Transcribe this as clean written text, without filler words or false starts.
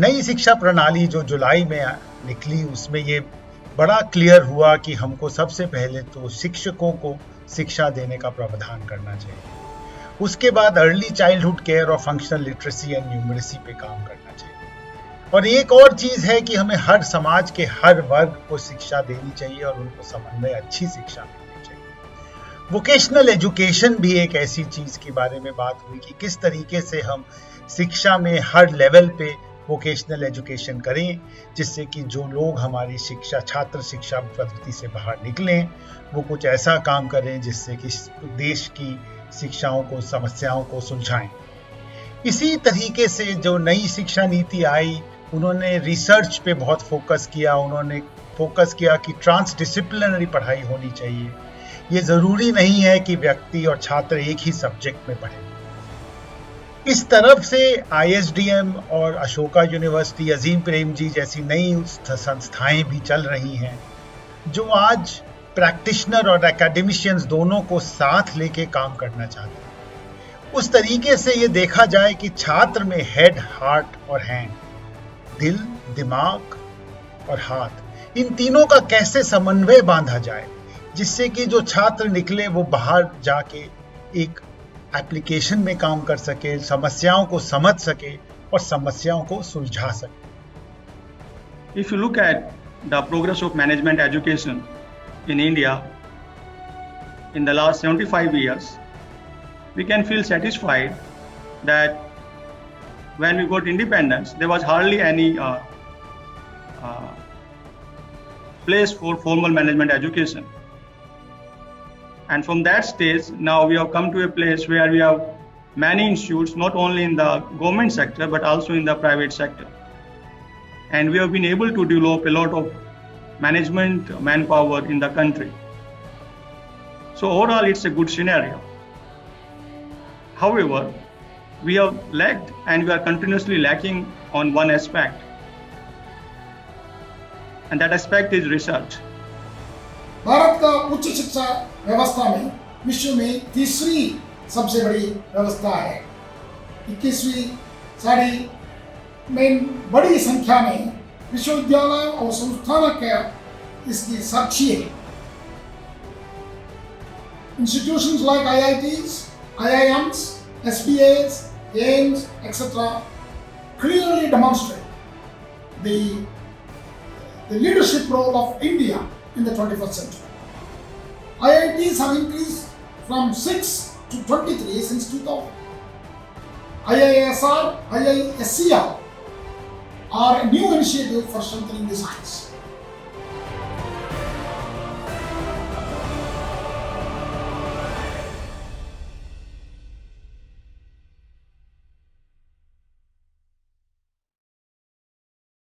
नई शिक्षा प्रणाली जो जुलाई में निकली, उसमें ये बड़ा क्लियर हुआ कि हमको सबसे पहले तो शिक्षकों को शिक्षा देने का प्रावधान करना चाहिए। उसके बाद अर्ली चाइल्डहुड केयर और फंक्शनल लिटरेसी एंड न्यूमरेसी पे काम करना चाहिए। और एक और चीज़ है कि हमें हर समाज के हर वर्ग को शिक्षा देनी चाहिए और उनको समन्वय अच्छी शिक्षा मिलनी चाहिए। वोकेशनल एजुकेशन भी एक ऐसी चीज़ के बारे में बात हुई कि किस तरीके से हम शिक्षा में हर लेवल पे वोकेशनल एजुकेशन करें, जिससे कि जो लोग हमारी छात्र शिक्षा पद्धति से बाहर निकलें वो कुछ ऐसा काम करें जिससे कि देश की शिक्षाओं को, समस्याओं को सुलझाएं। इसी तरीके से जो नई शिक्षा नीति आई, उन्होंने रिसर्च पे बहुत फोकस किया। उन्होंने फोकस किया कि ट्रांसडिसिप्लिनरी पढ़ाई होनी चाहिए। ये ज़रूरी नहीं है कि व्यक्ति और छात्र एक ही सब्जेक्ट में पढ़ें। इस तरफ से ISDM और अशोका यूनिवर्सिटी, अजीम प्रेमजी जैसी नई संस्थाएं भी चल रही हैं, जो आज प्रैक्टिशनर और एकेडमिशियंस दोनों को साथ लेके काम करना चाहते हैं। उस तरीके से ये देखा जाए कि छात्र में हेड, हार्ट और हैंड, दिल, दिमाग और हाथ, इन तीनों का कैसे समन्वय बांधा जाए, जिससे कि जो छात्र निकले वो बाहर जाके एक एप्लीकेशन में काम कर सके, समस्याओं को समझ सके और समस्याओं को सुलझा सके। If you look at the progress of management education in India in the last 75 years, we can feel satisfied that when we got independence, there was hardly any place for formal management education. And from that stage, now we have come to a place where we have many institutes, not only in the government sector, but also in the private sector. And we have been able to develop a lot of management manpower in the country. So overall, it's a good scenario. However, we have lacked and we are continuously lacking on one aspect. And that aspect is research. Bharat का उच्च शिक्षा व्यवस्था में विश्व में तीसरी सबसे बड़ी व्यवस्था है। 21वीं सदी में बड़ी संख्या में विश्वविद्यालय और संस्थान का इसकी साक्षी है। Institutions like IITs, IIMs, SBAs, AIMS, etc. clearly demonstrate the leadership role of India in the 21st century. IITs have increased from 6 to 23 since 2000. IISR, IISCR are a new initiative for strengthening the science.